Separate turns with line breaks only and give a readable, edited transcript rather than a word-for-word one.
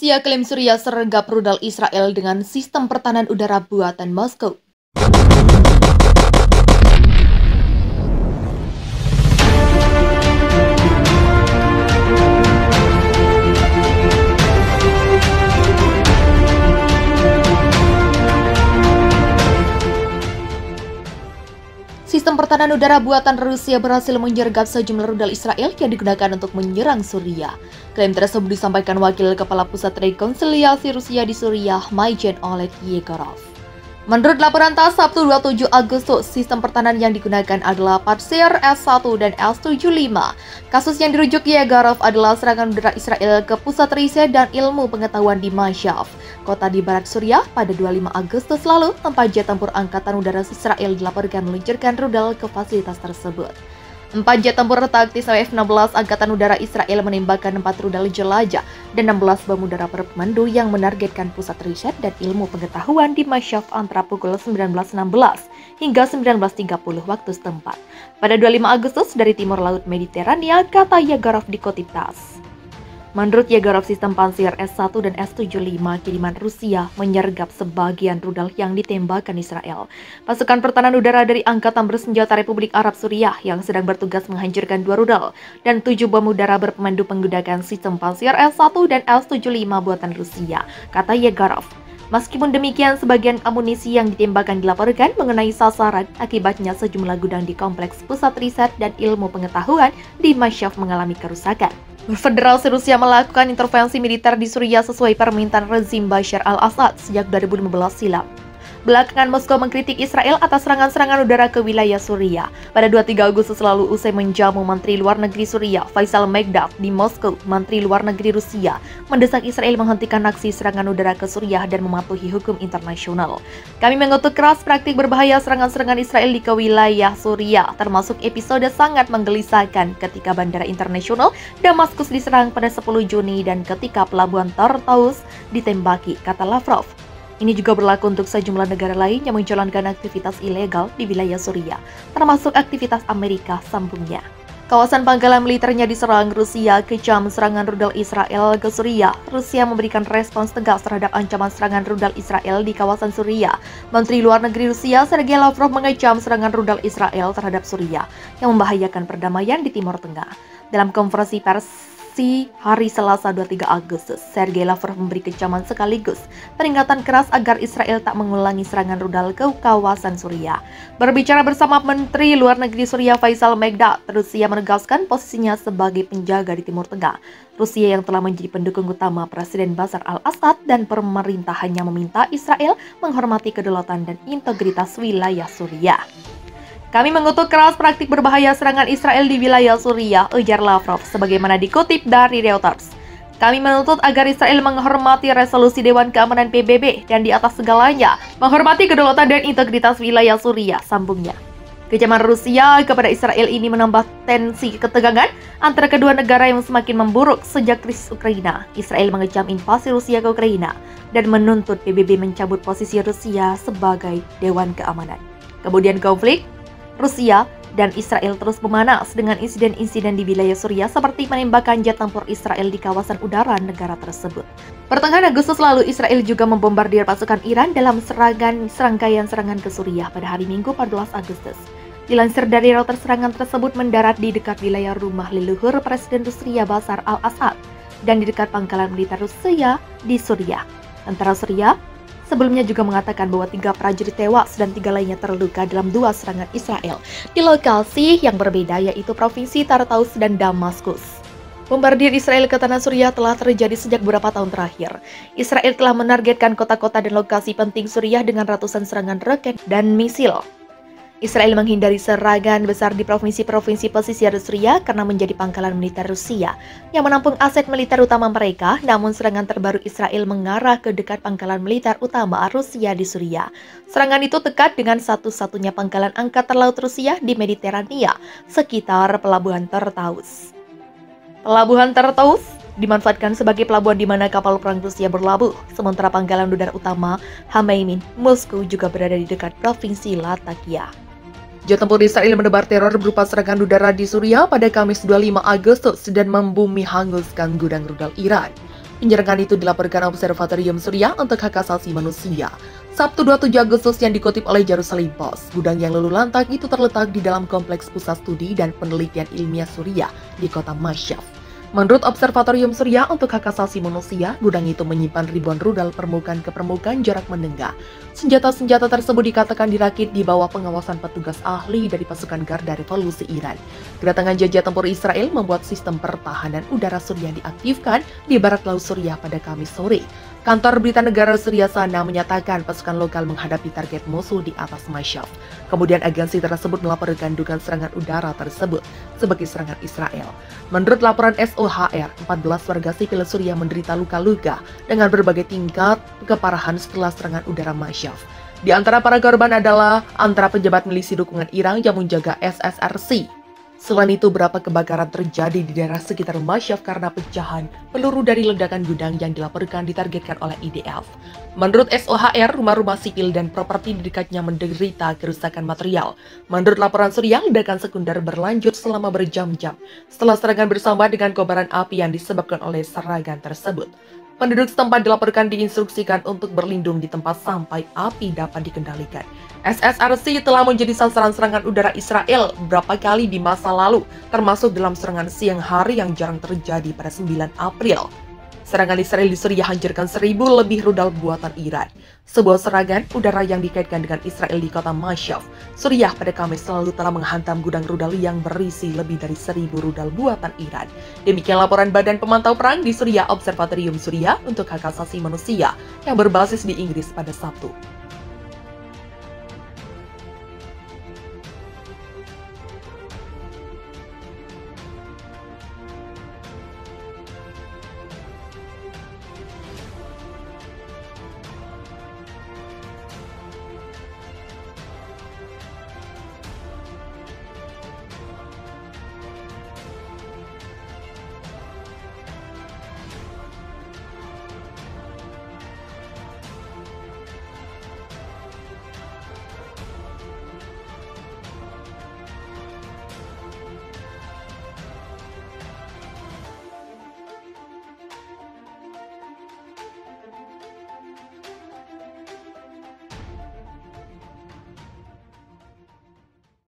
Rusia klaim Suriah sergap rudal Israel dengan sistem pertahanan udara buatan Moskow. Sistem pertahanan udara buatan Rusia berhasil menyergap sejumlah rudal Israel yang digunakan untuk menyerang Suriah. Klaim tersebut disampaikan Wakil Kepala Pusat Rekonsiliasi Rusia di Suriah, Maijen Oleg Yegorov. Menurut laporan TASS Sabtu 27 Agustus, sistem pertahanan yang digunakan adalah Pantsir S-1 dan S-75. Kasus yang dirujuk Yegorov adalah serangan udara Israel ke pusat riset dan ilmu pengetahuan di Mashav, kota di barat Suriah pada 25 Agustus lalu, tempat jet tempur Angkatan Udara Israel dilaporkan meluncurkan rudal ke fasilitas tersebut. 4 jet tempur taktis F-16 Angkatan Udara Israel menembakkan 4 rudal jelajah dan 16 bom udara berpemandu yang menargetkan pusat riset dan ilmu pengetahuan di Mashav antara pukul 19.16 hingga 19.30 waktu setempat. Pada 25 Agustus dari timur laut Mediterania, kata Yegorov dikutip TASS. Menurut Yegorov, sistem Pantsir S-1 dan S-75 kiriman Rusia menyergap sebagian rudal yang ditembakkan Israel. Pasukan pertahanan udara dari Angkatan Bersenjata Republik Arab Suriah yang sedang bertugas menghancurkan 2 rudal dan 7 bom udara berpemandu menggunakan sistem Pantsir S-1 dan S-75 buatan Rusia, kata Yegorov. Meskipun demikian, sebagian amunisi yang ditembakkan dilaporkan mengenai sasaran, akibatnya sejumlah gudang di kompleks pusat riset dan ilmu pengetahuan di Mashav mengalami kerusakan. Federasi Rusia melakukan intervensi militer di Suriah sesuai permintaan rezim Bashar al-Assad sejak 2015 silam. Belakangan Moskow mengkritik Israel atas serangan-serangan udara ke wilayah Suriah. Pada 23 Agustus lalu, usai menjamu Menteri Luar Negeri Suriah, Faisal Megdad, di Moskow, Menteri Luar Negeri Rusia mendesak Israel menghentikan aksi serangan udara ke Suriah dan mematuhi hukum internasional. Kami mengutuk keras praktik berbahaya serangan-serangan Israel di wilayah Suriah, termasuk episode sangat menggelisahkan ketika Bandara Internasional Damaskus diserang pada 10 Juni dan ketika pelabuhan Tartus ditembaki, kata Lavrov. Ini juga berlaku untuk sejumlah negara lain yang menjalankan aktivitas ilegal di wilayah Suriah, termasuk aktivitas Amerika, sambungnya. Kawasan pangkalan militernya diserang, Rusia kejam serangan rudal Israel ke Suriah. Rusia memberikan respons tegas terhadap ancaman serangan rudal Israel di kawasan Suriah. Menteri Luar Negeri Rusia, Sergei Lavrov, mengecam serangan rudal Israel terhadap Suriah yang membahayakan perdamaian di Timur Tengah. Dalam konferensi pers hari Selasa 23 Agustus, Sergei Lavrov memberi kecaman sekaligus peringatan keras agar Israel tak mengulangi serangan rudal ke kawasan Suriah. Berbicara bersama Menteri Luar Negeri Suriah Faisal Megdad, Rusia menegaskan posisinya sebagai penjaga di Timur Tengah. Rusia yang telah menjadi pendukung utama Presiden Bashar al-Assad dan pemerintahannya meminta Israel menghormati kedaulatan dan integritas wilayah Suriah. Kami mengutuk keras praktik berbahaya serangan Israel di wilayah Suriah, ujar Lavrov, sebagaimana dikutip dari Reuters. Kami menuntut agar Israel menghormati resolusi Dewan Keamanan PBB dan di atas segalanya, menghormati kedaulatan dan integritas wilayah Suriah, sambungnya. Kecaman Rusia kepada Israel ini menambah tensi ketegangan antara kedua negara yang semakin memburuk sejak krisis Ukraina. Israel mengecam invasi Rusia ke Ukraina dan menuntut PBB mencabut posisi Rusia sebagai Dewan Keamanan. Kemudian konflik Rusia dan Israel terus memanas dengan insiden-insiden di wilayah Suriah seperti penembakan jet tempur Israel di kawasan udara negara tersebut. Pertengahan Agustus lalu, Israel juga membombardir pasukan Iran dalam serangkaian serangan ke Suriah pada hari Minggu 14 Agustus. Dilansir dari Reuters, serangan tersebut mendarat di dekat wilayah rumah leluhur Presiden Rusia Bashar al-Assad dan di dekat pangkalan militer Rusia di Suriah. Tentara Suriah sebelumnya juga mengatakan bahwa 3 prajurit tewas dan 3 lainnya terluka dalam 2 serangan Israel di lokasi yang berbeda, yaitu Provinsi Tartus dan Damaskus. Bombardir Israel ke tanah Suriah telah terjadi sejak beberapa tahun terakhir. Israel telah menargetkan kota-kota dan lokasi penting Suriah dengan ratusan serangan roket dan misil. Israel menghindari serangan besar di provinsi-provinsi pesisir Suriah karena menjadi pangkalan militer Rusia yang menampung aset militer utama mereka, namun serangan terbaru Israel mengarah ke dekat pangkalan militer utama Rusia di Suriah. Serangan itu dekat dengan satu-satunya pangkalan angkatan laut Rusia di Mediterania, sekitar Pelabuhan Tartus. Pelabuhan Tartus dimanfaatkan sebagai pelabuhan di mana kapal perang Rusia berlabuh, sementara pangkalan udara utama Khmeimim, Moskow juga berada di dekat provinsi Latakia. Jet tempur Israel menebar teror berupa serangan udara di Suriah pada Kamis 25 Agustus dan membumi hanguskan gudang rudal Iran. Penyerangan itu dilaporkan Observatorium Suriah untuk Hak Asasi Manusia. Sabtu 27 Agustus yang dikutip oleh Jerusalem Post, gudang yang luluh lantak itu terletak di dalam kompleks pusat studi dan penelitian ilmiah Suriah di kota Masyaf. Menurut Observatorium Suriah untuk Hak Asasi Manusia, gudang itu menyimpan ribuan rudal permukaan ke permukaan jarak menengah. Senjata-senjata tersebut dikatakan dirakit di bawah pengawasan petugas ahli dari pasukan Garda Revolusi Iran. Kedatangan jajah tempur Israel membuat sistem pertahanan udara Suriah diaktifkan di barat laut Suriah pada Kamis sore. Kantor Berita Negara Suriah Sana menyatakan pasukan lokal menghadapi target musuh di atas Masyaf. Kemudian agensi tersebut melaporkan dugaan serangan udara tersebut sebagai serangan Israel. Menurut laporan SOHR, 14 warga sipil Suriah menderita luka-luka dengan berbagai tingkat keparahan setelah serangan udara Masyaf. Di antara para korban adalah antara pejabat milisi dukungan Iran yang menjaga SSRC. Selain itu, beberapa kebakaran terjadi di daerah sekitar Masyaf karena pecahan peluru dari ledakan gudang yang dilaporkan ditargetkan oleh IDF. Menurut SOHR, rumah-rumah sipil dan properti di dekatnya menderita kerusakan material. Menurut laporan Suriah, ledakan sekunder berlanjut selama berjam-jam setelah serangan bersama dengan kobaran api yang disebabkan oleh serangan tersebut. Penduduk setempat dilaporkan diinstruksikan untuk berlindung di tempat sampai api dapat dikendalikan. SSRC telah menjadi sasaran serangan udara Israel beberapa kali di masa lalu, termasuk dalam serangan siang hari yang jarang terjadi pada 9 April. Serangan Israel di Suriah hancurkan 1.000 lebih rudal buatan Iran. Sebuah serangan udara yang dikaitkan dengan Israel di kota Masyaf, Suriah pada Kamis lalu telah menghantam gudang rudal yang berisi lebih dari 1.000 rudal buatan Iran. Demikian laporan Badan Pemantau Perang di Suriah Observatorium Suriah untuk Hak Asasi Manusia yang berbasis di Inggris pada Sabtu.